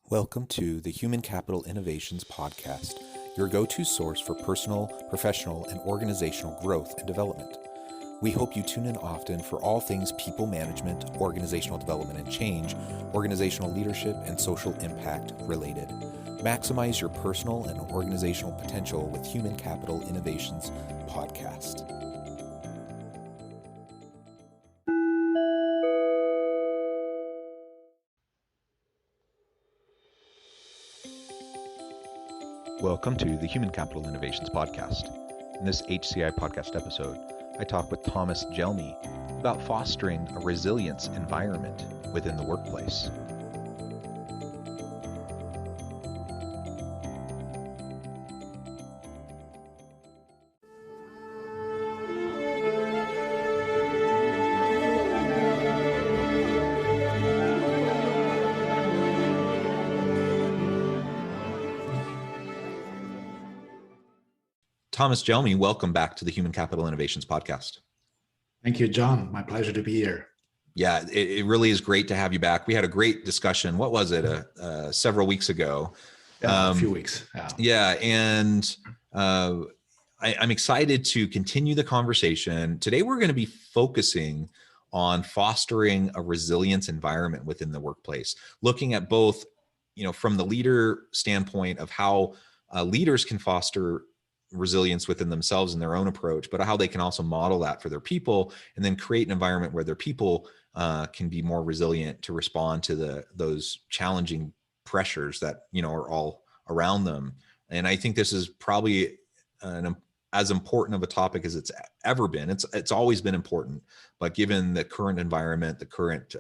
Welcome to the Human Capital Innovations Podcast, your go-to source for personal, professional, and organizational growth and development. We hope you tune in often for all things people management, organizational development and change, organizational leadership, and social impact related. Maximize your personal and organizational potential with Human Capital Innovations Podcast. Welcome to the Human Capital Innovations Podcast. In this HCI podcast episode, I talk with Thomas Gelmi about fostering a resilience environment within the workplace. Thomas Gelmi, welcome back to the Human Capital Innovations Podcast. Thank you, John. My pleasure to be here. Yeah, it really is great to have you back. We had a great discussion. What was it? Several weeks ago. A few weeks. Yeah, and I'm excited to continue the conversation. Today, we're going to be focusing on fostering a resilience environment within the workplace, looking at both, from the leader standpoint of how leaders can foster resilience within themselves and their own approach, but how they can also model that for their people and then create an environment where their people can be more resilient to respond to those challenging pressures that, are all around them. And I think this is probably as important of a topic as it's ever been. It's always been important, but given the current environment, the current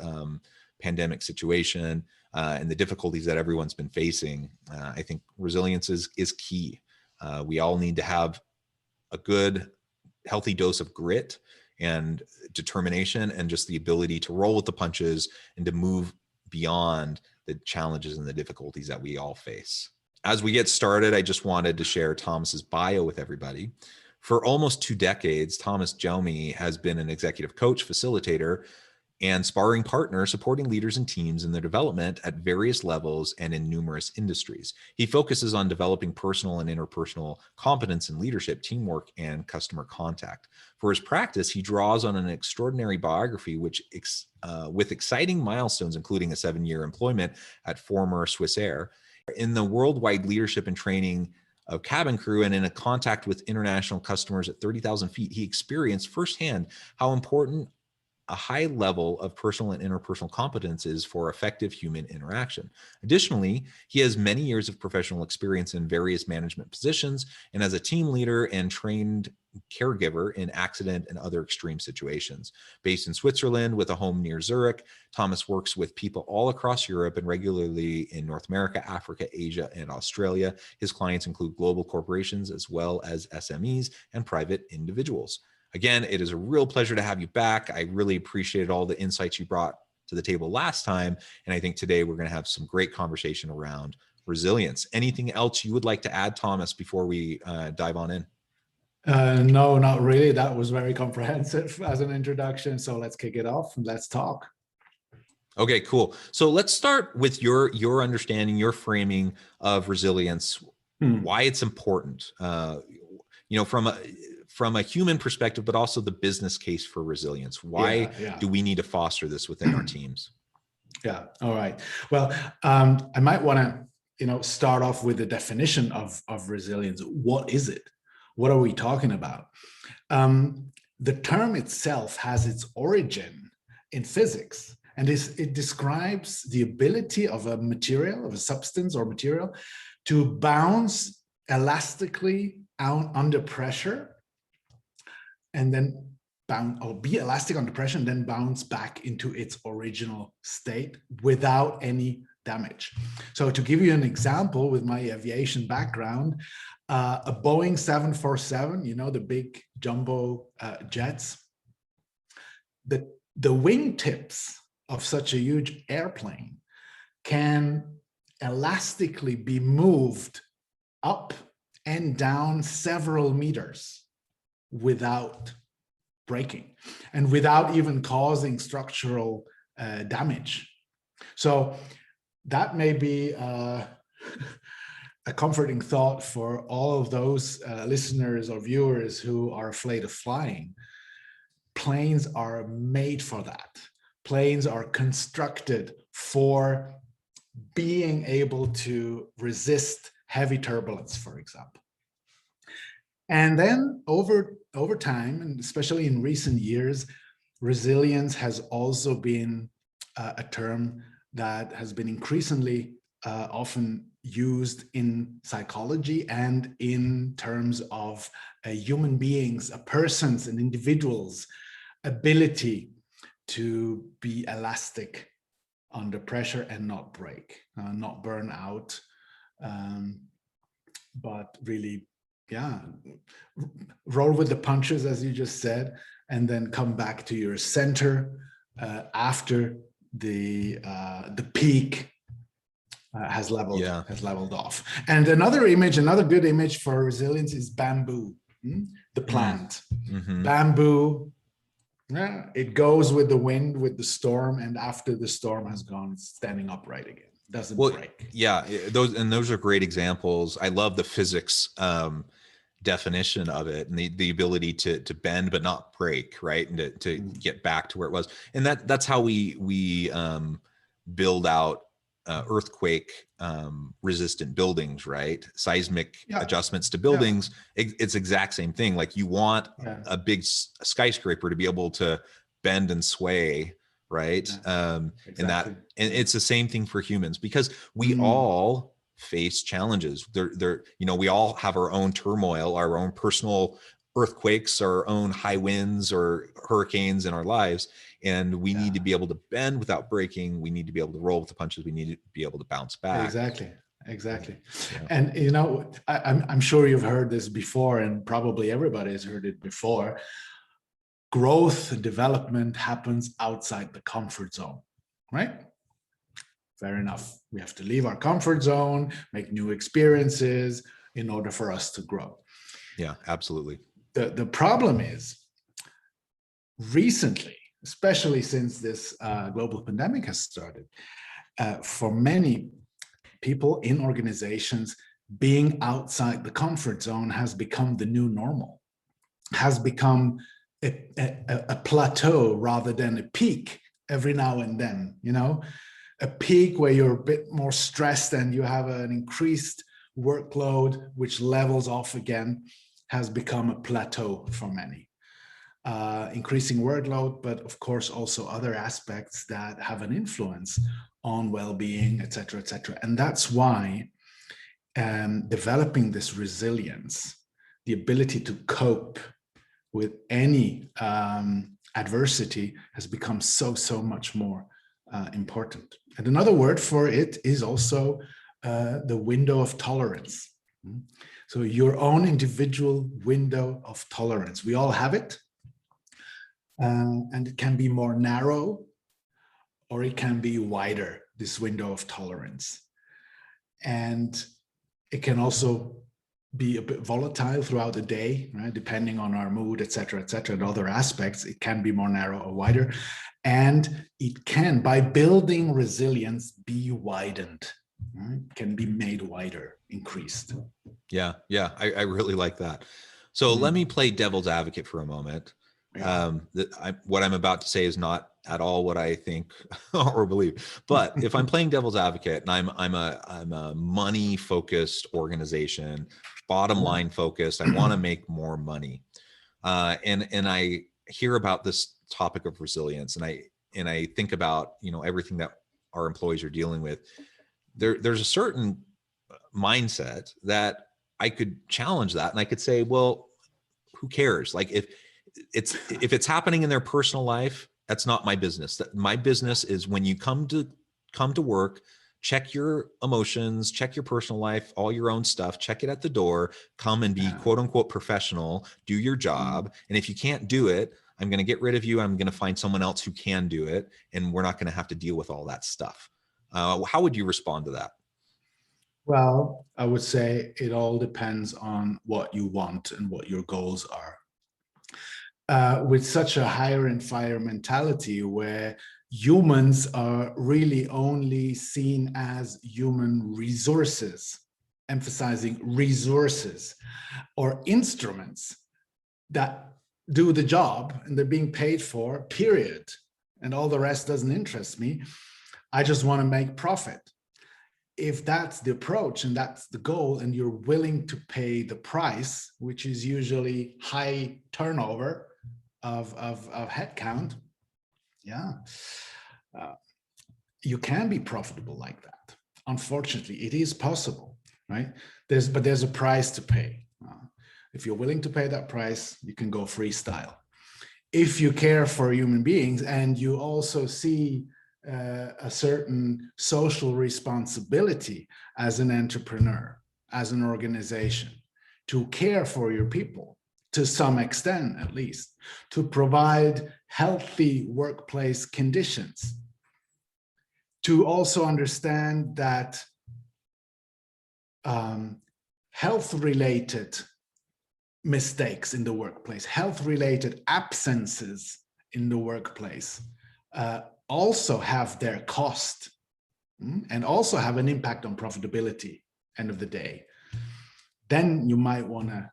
pandemic situation, and the difficulties that everyone's been facing, I think resilience is key. We all need to have a good, healthy dose of grit and determination and just the ability to roll with the punches and to move beyond the challenges and the difficulties that we all face. As we get started, I just wanted to share Thomas's bio with everybody. For almost 2 decades, Thomas Gelmi has been an executive coach, facilitator, and sparring partner supporting leaders and teams in their development at various levels and in numerous industries. He focuses on developing personal and interpersonal competence in leadership, teamwork, and customer contact. For his practice, he draws on an extraordinary biography with exciting milestones, including a 7-year employment at former Swissair. In the worldwide leadership and training of cabin crew and in a contact with international customers at 30,000 feet, he experienced firsthand how important a high level of personal and interpersonal competence is for effective human interaction. Additionally, he has many years of professional experience in various management positions and as a team leader and trained caregiver in accident and other extreme situations. Based in Switzerland with a home near Zurich, Thomas works with people all across Europe and regularly in North America, Africa, Asia, and Australia. His clients include global corporations as well as SMEs and private individuals. Again, it is a real pleasure to have you back. I really appreciated all the insights you brought to the table last time. And I think today we're going to have some great conversation around resilience. Anything else you would like to add, Thomas, before we dive on in? No, not really. That was very comprehensive as an introduction. So let's kick it off and let's talk. Okay, cool. So let's start with your understanding, your framing of resilience, why it's important, from a human perspective, but also the business case for resilience. Why do we need to foster this within our teams? Yeah. All right. Well, I might want to, start off with the definition of resilience. What is it? What are we talking about? The term itself has its origin in physics, and it describes the ability of a substance or material, to bounce elastically out under pressure, and then be elastic under pressure and then bounce back into its original state without any damage. So to give you an example with my aviation background, a Boeing 747, the big jumbo jets, the wingtips of such a huge airplane can elastically be moved up and down several meters without breaking and without even causing structural damage. So that may be a comforting thought for all of those listeners or viewers who are afraid of flying. Planes are made for that. Planes are constructed for being able to resist heavy turbulence, for example. And then over time, and especially in recent years, resilience has also been a term that has been increasingly often used in psychology and in terms of human beings, a person's, and individuals' ability to be elastic under pressure and not break, not burn out, but really, yeah, roll with the punches, as you just said, and then come back to your center after the peak has leveled off. And another good image for resilience is bamboo, the plant. Mm-hmm. Bamboo, yeah, it goes with the wind, with the storm, and after the storm has gone, it's standing upright again. Doesn't break. Yeah, those are great examples. I love the physics definition of it, and the ability to bend but not break, right, and to get back to where it was. And that's how we build out earthquake resistant buildings, right? Seismic adjustments to buildings. It's exact same thing. Like you want a big skyscraper to be able to bend and sway, right? Exactly. And it's the same thing for humans, because we all face challenges. We all have our own turmoil, our own personal earthquakes, our own high winds or hurricanes in our lives. And we need to be able to bend without breaking. We need to be able to roll with the punches. We need to be able to bounce back. Exactly. Yeah. And, I'm sure you've heard this before, and probably everybody has heard it before. Growth and development happens outside the comfort zone, right? Fair enough. We have to leave our comfort zone, make new experiences in order for us to grow. Yeah, absolutely. The problem is, recently, especially since this global pandemic has started, for many people in organizations, being outside the comfort zone has become the new normal, has become a plateau rather than a peak every now and then, a peak where you're a bit more stressed and you have an increased workload, which levels off again, has become a plateau for many. Increasing workload, but of course also other aspects that have an influence on well-being, et cetera, et cetera. And that's why developing this resilience, the ability to cope with any adversity, has become so much more important. And another word for it is also the window of tolerance. So your own individual window of tolerance. We all have it. And it can be more narrow, or it can be wider, this window of tolerance. And it can also be a bit volatile throughout the day, right? Depending on our mood, et cetera, and other aspects. It can be more narrow or wider. And it can, by building resilience, be widened, right? Can be made wider, increased. Yeah, I really like that. So let me play devil's advocate for a moment. What I'm about to say is not at all what I think or believe, but if I'm playing devil's advocate and I'm a money focused organization, bottom line focused, I want to make more money, and I hear about this topic of resilience, and I think about everything that our employees are dealing with. There's a certain mindset that I could challenge that, and I could say, well, who cares? Like if it's happening in their personal life, that's not my business. My business is when you come to work, check your emotions, check your personal life, all your own stuff, check it at the door, come and be quote unquote professional, do your job. And if you can't do it, I'm going to get rid of you. I'm going to find someone else who can do it. And we're not going to have to deal with all that stuff. How would you respond to that? Well, I would say it all depends on what you want and what your goals are. With such a hire and fire mentality, where humans are really only seen as human resources, emphasizing resources or instruments that do the job and they're being paid for, period. And all the rest doesn't interest me. I just want to make profit. If that's the approach and that's the goal, and you're willing to pay the price, which is usually high turnover of headcount, yeah, you can be profitable like that. Unfortunately, it is possible, right? But there's a price to pay. If you're willing to pay that price, you can go freestyle. If you care for human beings and you also see a certain social responsibility as an entrepreneur, as an organization, to care for your people to some extent, at least, to provide healthy workplace conditions, to also understand that health-related mistakes in the workplace, health-related absences in the workplace also have their cost and also have an impact on profitability end of the day. Then you might want to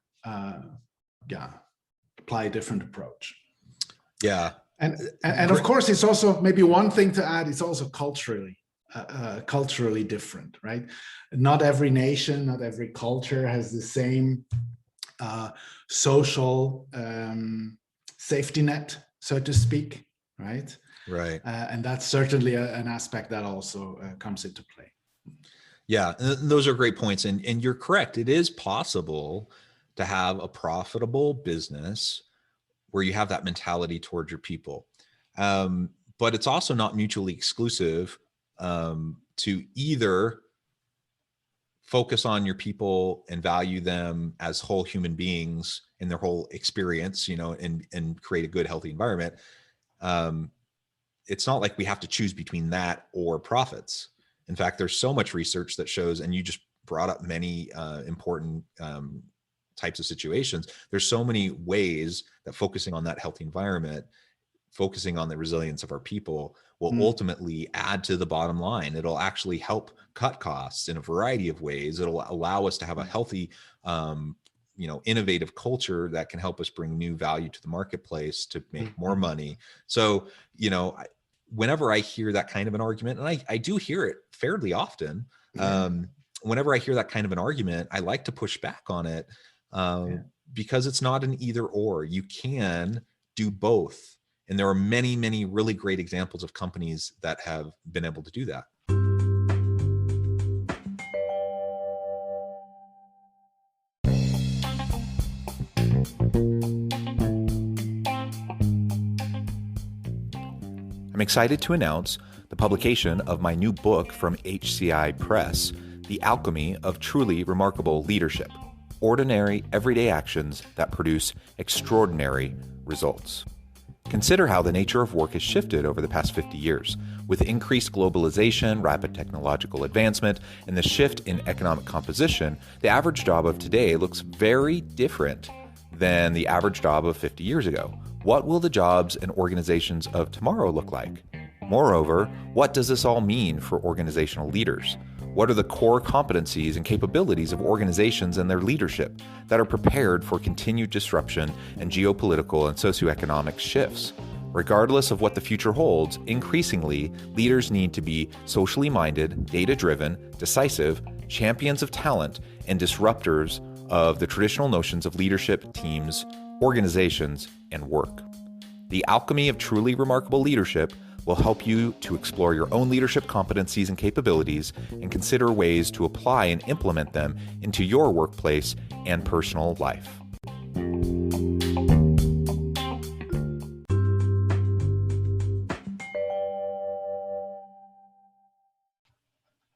apply a different approach. Yeah. And of course, it's also maybe one thing to add, it's also culturally different, right? Not every nation, not every culture has the same social safety net, so to speak, right? Right. And that's certainly an aspect that also comes into play. Yeah, and those are great points. And you're correct. It is possible to have a profitable business where you have that mentality towards your people. But it's also not mutually exclusive to either focus on your people and value them as whole human beings in their whole experience, and create a good, healthy environment. It's not like we have to choose between that or profits. In fact, there's so much research that shows, and you just brought up many important types of situations. There's so many ways that focusing on that healthy environment, focusing on the resilience of our people will ultimately add to the bottom line. It'll actually help cut costs in a variety of ways. It'll allow us to have a healthy, innovative culture that can help us bring new value to the marketplace to make more money. So, whenever I hear that kind of an argument, and I do hear it fairly often, whenever I hear that kind of an argument, I like to push back on it because it's not an either or. You can do both. And there are many, many really great examples of companies that have been able to do that. I'm excited to announce the publication of my new book from HCI Press, The Alchemy of Truly Remarkable Leadership: Ordinary, Everyday Actions That Produce Extraordinary Results. Consider how the nature of work has shifted over the past 50 years. With increased globalization, rapid technological advancement, and the shift in economic composition, the average job of today looks very different than the average job of 50 years ago. What will the jobs and organizations of tomorrow look like? Moreover, what does this all mean for organizational leaders? What are the core competencies and capabilities of organizations and their leadership that are prepared for continued disruption and geopolitical and socioeconomic shifts? Regardless of what the future holds, increasingly, leaders need to be socially minded, data-driven, decisive, champions of talent, and disruptors of the traditional notions of leadership, teams, organizations, and work. The Alchemy of Truly Remarkable Leadership will help you to explore your own leadership competencies and capabilities and consider ways to apply and implement them into your workplace and personal life.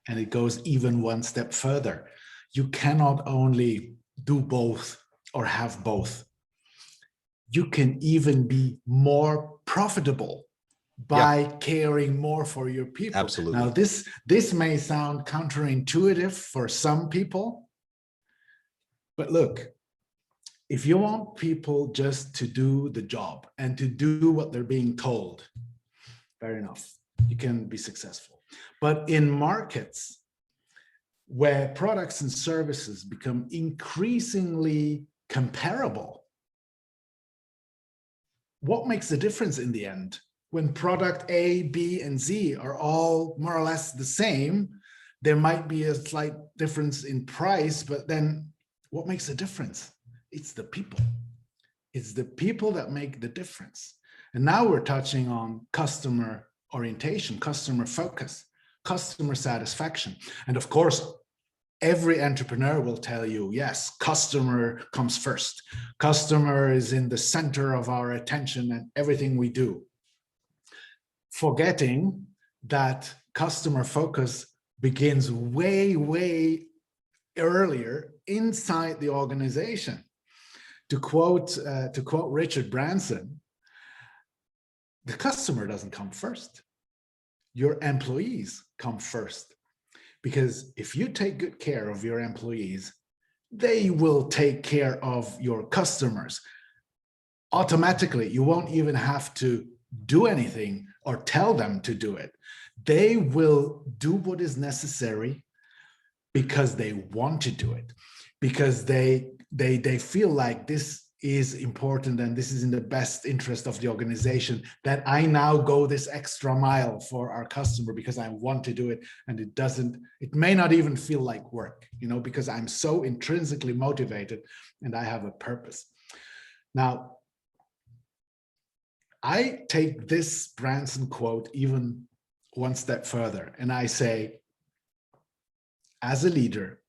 And it goes even one step further. You cannot only do both or have both. You can even be more profitable by caring more for your people. Absolutely. Now, this may sound counterintuitive for some people, but look, if you want people just to do the job and to do what they're being told, fair enough. You can be successful. But in markets where products and services become increasingly comparable, what makes the difference in the end? When product A, B, and Z are all more or less the same, there might be a slight difference in price, but then what makes the difference? It's the people. It's the people that make the difference. And now we're touching on customer orientation, customer focus, customer satisfaction. And of course, every entrepreneur will tell you, yes, customer comes first. Customer is in the center of our attention and everything we do. Forgetting that customer focus begins way, way earlier inside the organization. To quote Richard Branson, the customer doesn't come first. Your employees come first. Because if you take good care of your employees, they will take care of your customers. Automatically, you won't even have to do anything or tell them to do it. They will do what is necessary because they want to do it, because they feel like this is important and this is in the best interest of the organization, that I now go this extra mile for our customer because I want to do it, and it may not even feel like work, because I'm so intrinsically motivated and I have a purpose. Now, I take this Branson quote even one step further, and I say, as a leader,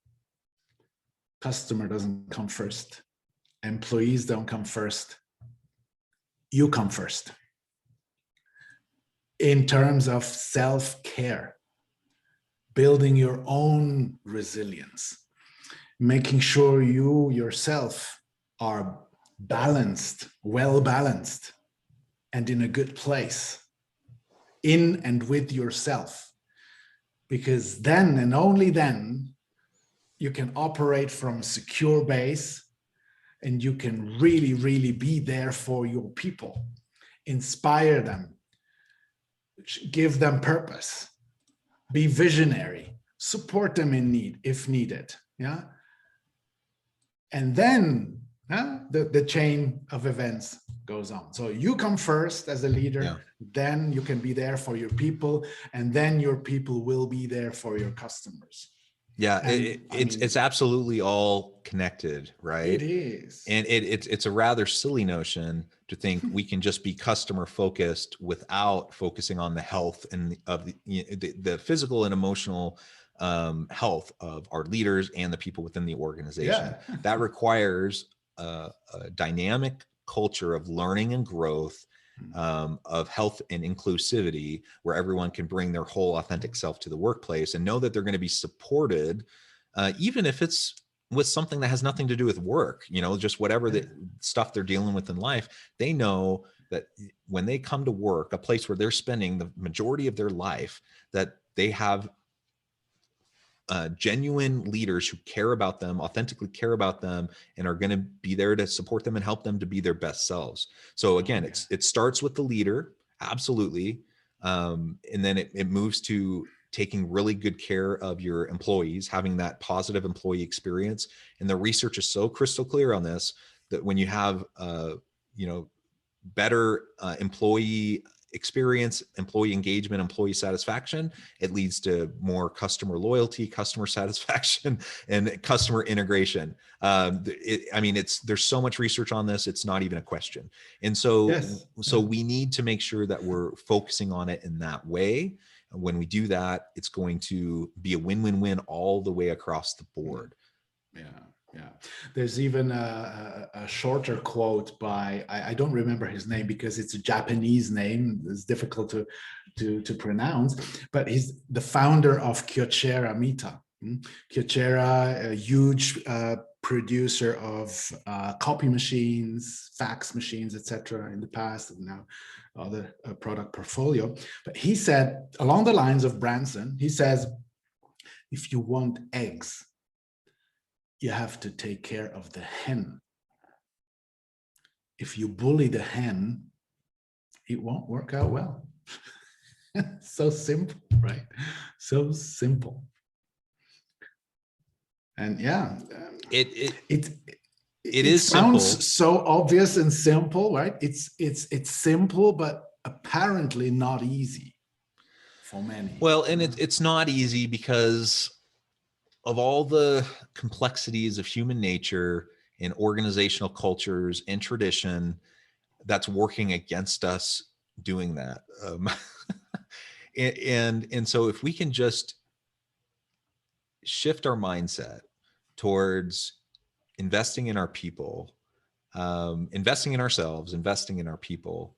customer doesn't come first. Employees don't come first. You come first. In terms of self-care, building your own resilience, making sure you yourself are balanced, well-balanced, and in a good place, in and with yourself. Because then and only then, you can operate from a secure base, and you can really, really be there for your people, inspire them, give them purpose, be visionary, support them in need if needed. Yeah. And then the chain of events goes on. So you come first as a leader, then you can be there for your people, and then your people will be there for your customers. Yeah, it's absolutely all connected, right? It is. And it's a rather silly notion to think we can just be customer focused without focusing on the health and of the physical and emotional health of our leaders and the people within the organization. Yeah. That requires a dynamic culture of learning and growth, of health and inclusivity, where everyone can bring their whole authentic self to the workplace and know that they're going to be supported, even if it's with something that has nothing to do with work, just whatever the stuff they're dealing with in life. They know that when they come to work, a place where they're spending the majority of their life, that they have genuine leaders who care about them, authentically care about them, and are going to be there to support them and help them to be their best selves. So again, it starts with the leader, absolutely. And then it moves to taking really good care of your employees, having that positive employee experience. And the research is so crystal clear on this, that when you have, better employee experience, employee engagement, employee satisfaction, it leads to more customer loyalty, customer satisfaction, and customer integration. There's so much research on this, it's not even a question. And so, we need to make sure that we're focusing on it in that way. And when we do that, it's going to be a win-win-win all the way across the board. Yeah. There's even a shorter quote by, I don't remember his name because it's a Japanese name. It's difficult to pronounce, but he's the founder of Kyocera Mita. Kyocera, a huge producer of copy machines, fax machines, etc. in the past, and now other product portfolio. But he said, along the lines of Branson, he says, if you want eggs, you have to take care of the hen. If you bully the hen, it won't work out well. So simple, right? So simple. And yeah, It it it is simple. sounds so obvious and simple, right? It's simple, but apparently not easy for many. Well, and it's not easy because of all the complexities of human nature and organizational cultures and tradition that's working against us doing that. And so if we can just shift our mindset towards investing in our people, investing in ourselves, investing in our people,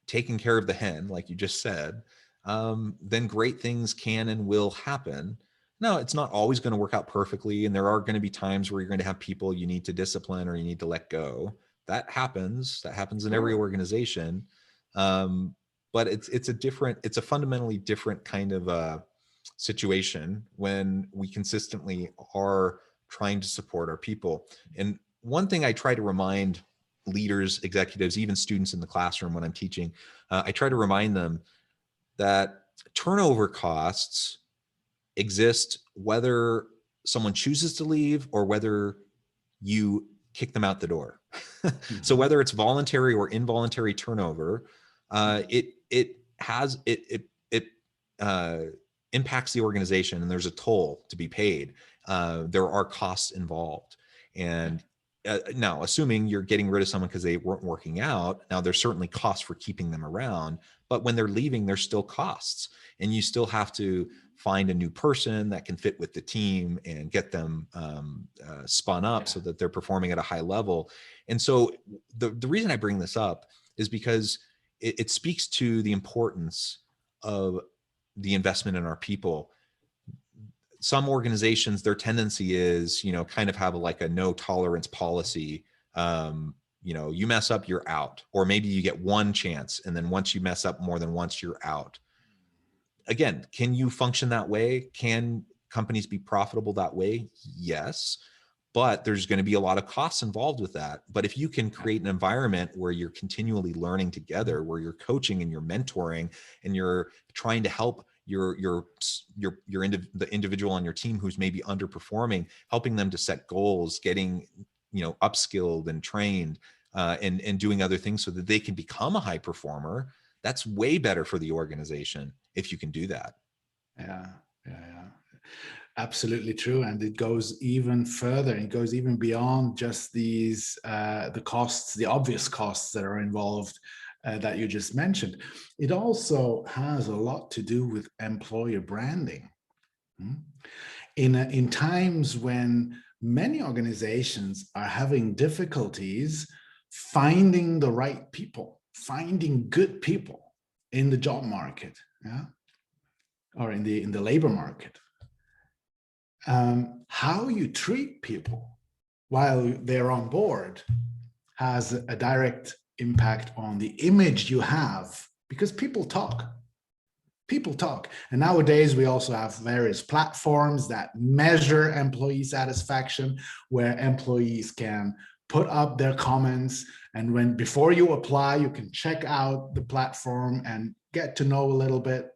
taking care of the hen, like you just said, then great things can and will happen. No, it's not always going to work out perfectly. And there are going to be times where you're going to have people you need to discipline or you need to let go. That happens. That happens in every organization. But it's a fundamentally different kind of situation when we consistently are trying to support our people. And one thing I try to remind leaders, executives, even students in the classroom when I'm teaching, I try to remind them that turnover costs exist whether someone chooses to leave or whether you kick them out the door. So whether it's voluntary or involuntary turnover, it impacts the organization, and there's a toll to be paid. There are costs involved, and now, assuming you're getting rid of someone because they weren't working out, now there's certainly costs for keeping them around, but when they're leaving, there's still costs, and you still have to find a new person that can fit with the team and get them spun up so that they're performing at a high level. And so the reason I bring this up is because it speaks to the importance of the investment in our people. Some organizations, their tendency is, kind of have like a no tolerance policy. You mess up, you're out, or maybe you get one chance, and then once you mess up more than once, you're out. Again, can you function that way? Can companies be profitable that way? Yes, but there's going to be a lot of costs involved with that. But if you can create an environment where you're continually learning together, where you're coaching and you're mentoring and you're trying to help the individual on your team who's maybe underperforming, helping them to set goals, getting upskilled and trained, and doing other things so that they can become a high performer, that's way better for the organization if you can do that. Yeah. Absolutely true. And it goes even further. It goes even beyond just these, the costs, the obvious costs that are involved that you just mentioned. It also has a lot to do with employer branding. In times when many organizations are having difficulties finding the right people, finding good people in the job market, or in the labor market. How you treat people while they're on board has a direct impact on the image you have, because people talk. And nowadays we also have various platforms that measure employee satisfaction, where employees can put up their comments, and before you apply, you can check out the platform and get to know a little bit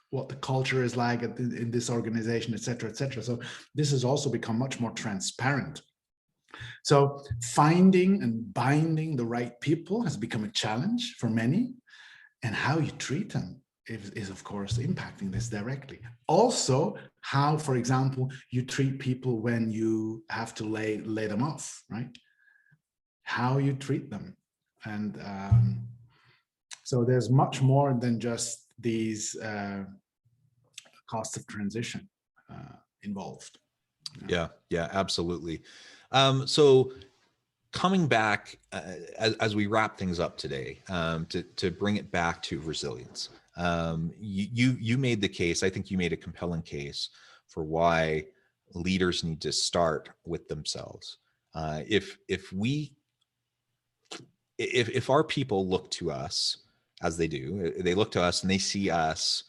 what the culture is like in this organization, et cetera, et cetera. So this has also become much more transparent. So finding and binding the right people has become a challenge for many, and how you treat them is of course impacting this directly. Also, how, for example, you treat people when you have to lay them off, right? How you treat them. And so there's much more than just these costs of transition involved. Yeah, absolutely. So coming back as we wrap things up today, to bring it back to resilience, you made the case. I think you made a compelling case for why leaders need to start with themselves. If our people look to us as they do, they look to us and they see us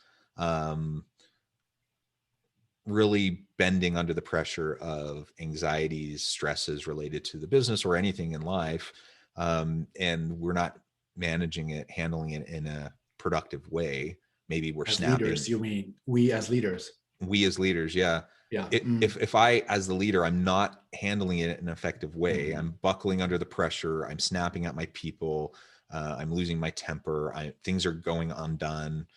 really bending under the pressure of anxieties, stresses related to the business or anything in life, and we're not managing it, handling it in a productive way. Maybe we're As snapping. leaders, you mean we as leaders? We as leaders, yeah. Yeah. If I, as the leader, I'm not handling it in an effective way, Mm. I'm buckling under the pressure, I'm snapping at my people, I'm losing my temper, things are going undone,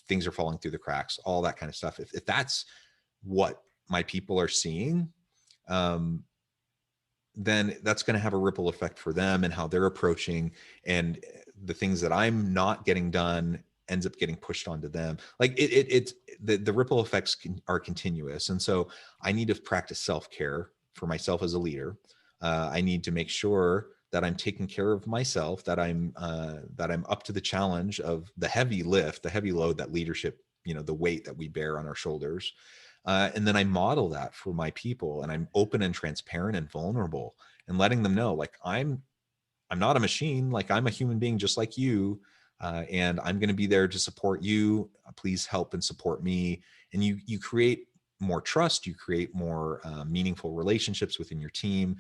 things are falling through the cracks, all that kind of stuff. If that's what my people are seeing, then that's going to have a ripple effect for them and how they're approaching, and the things that I'm not getting done ends up getting pushed onto them. Like it's the ripple effects are continuous. And so I need to practice self-care for myself as a leader. I need to make sure that I'm taking care of myself, that I'm up to the challenge of the heavy lift, the heavy load that leadership, the weight that we bear on our shoulders. And then I model that for my people, and I'm open and transparent and vulnerable, and letting them know, like, I'm not a machine, like I'm a human being just like you. And I'm going to be there to support you. Please help and support me. And you create more trust, you create more meaningful relationships within your team.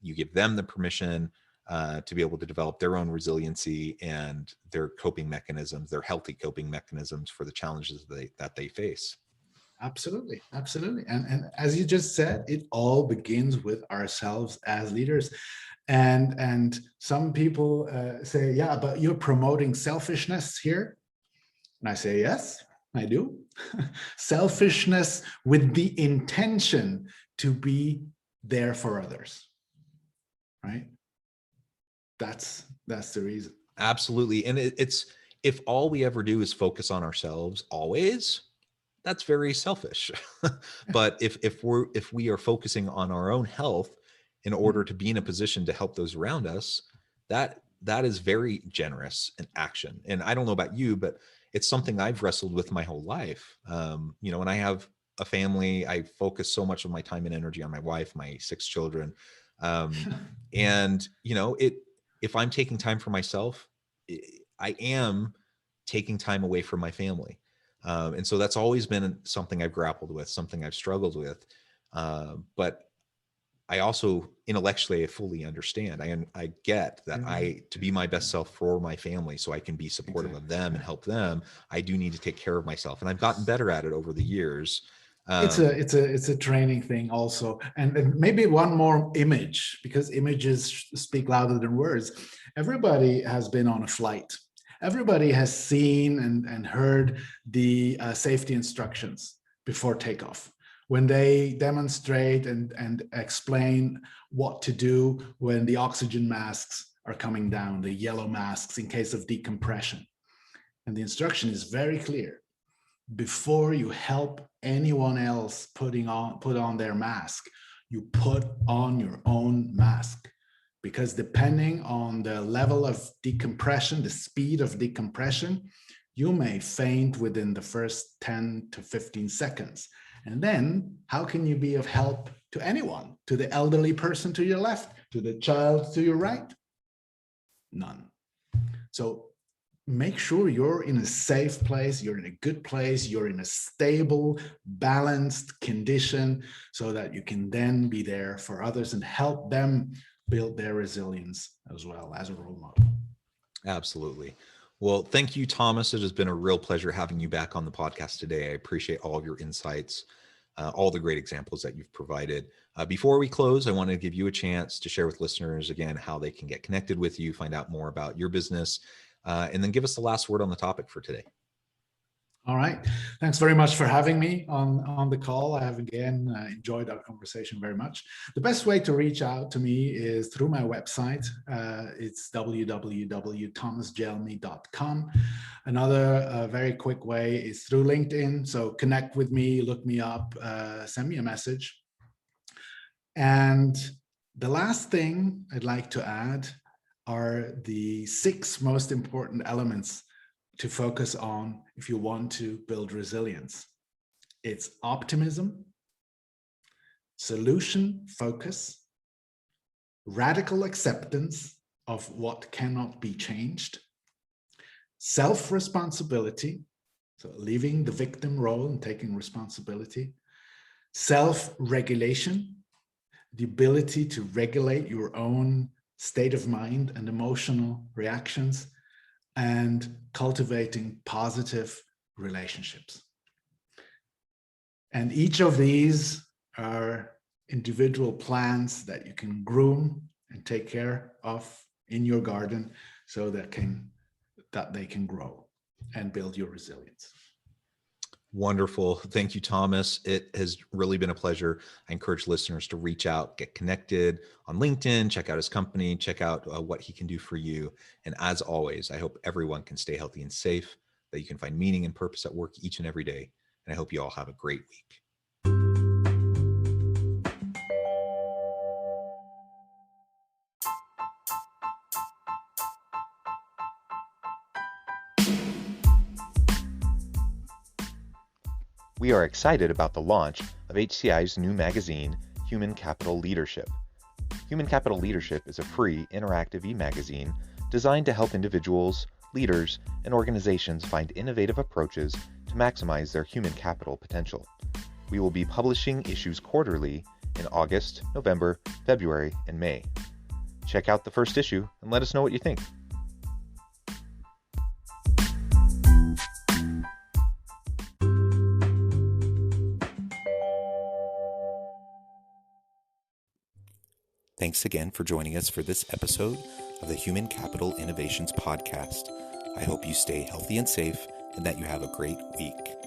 You give them the permission to be able to develop their own resiliency and their coping mechanisms, their healthy coping mechanisms for the challenges that they face. Absolutely, absolutely. And as you just said, it all begins with ourselves as leaders. And some people say, yeah, but you're promoting selfishness here. And I say, yes, I do. Selfishness with the intention to be there for others, right? That's the reason. Absolutely. And it's, if all we ever do is focus on ourselves always, that's very selfish. But if we are focusing on our own health in order to be in a position to help those around us, that is very generous in action. And I don't know about you, but it's something I've wrestled with my whole life. When I have a family, I focus so much of my time and energy on my wife, my 6 children. And if I'm taking time for myself, I am taking time away from my family. And so that's always been something I've grappled with, something I've struggled with. But I also intellectually, I fully understand. I get that to be my best self for my family, so I can be supportive of them and help them, I do need to take care of myself. And I've gotten better at it over the years. It's a training thing also. And maybe one more image, because images speak louder than words. Everybody has been on a flight. Everybody has seen and heard the safety instructions before takeoff, when they demonstrate and explain what to do when the oxygen masks are coming down, the yellow masks in case of decompression. And the instruction is very clear. Before you help anyone else put on their mask, you put on your own mask. Because depending on the level of decompression, the speed of decompression, you may faint within the first 10 to 15 seconds. And then how can you be of help to anyone? To the elderly person to your left, to the child to your right? None. So make sure you're in a safe place, you're in a good place, you're in a stable, balanced condition, so that you can then be there for others and help them build their resilience as well as a role model. Absolutely. Well, thank you, Thomas. It has been a real pleasure having you back on the podcast today. I appreciate all of your insights, all the great examples that you've provided. Before we close, I want to give you a chance to share with listeners again how they can get connected with you, find out more about your business, and then give us the last word on the topic for today. All right. Thanks very much for having me on the call. I have again enjoyed our conversation very much. The best way to reach out to me is through my website. It's www.thomasgelmi.com. Another very quick way is through LinkedIn. So connect with me, look me up, send me a message. And the last thing I'd like to add are the 6 most important elements to focus on if you want to build resilience. It's optimism, solution focus, radical acceptance of what cannot be changed, self-responsibility, so leaving the victim role and taking responsibility, self-regulation, the ability to regulate your own state of mind and emotional reactions, and cultivating positive relationships. And each of these are individual plants that you can groom and take care of in your garden so that they can grow and build your resilience. Wonderful. Thank you, Thomas. It has really been a pleasure. I encourage listeners to reach out, get connected on LinkedIn, check out his company, check out what he can do for you. And as always, I hope everyone can stay healthy and safe, that you can find meaning and purpose at work each and every day. And I hope you all have a great week. We are excited about the launch of HCI's new magazine, Human Capital Leadership. Human Capital Leadership is a free, interactive e-magazine designed to help individuals, leaders, and organizations find innovative approaches to maximize their human capital potential. We will be publishing issues quarterly in August, November, February, and May. Check out the first issue and let us know what you think. Thanks again for joining us for this episode of the Human Capital Innovations Podcast. I hope you stay healthy and safe and that you have a great week.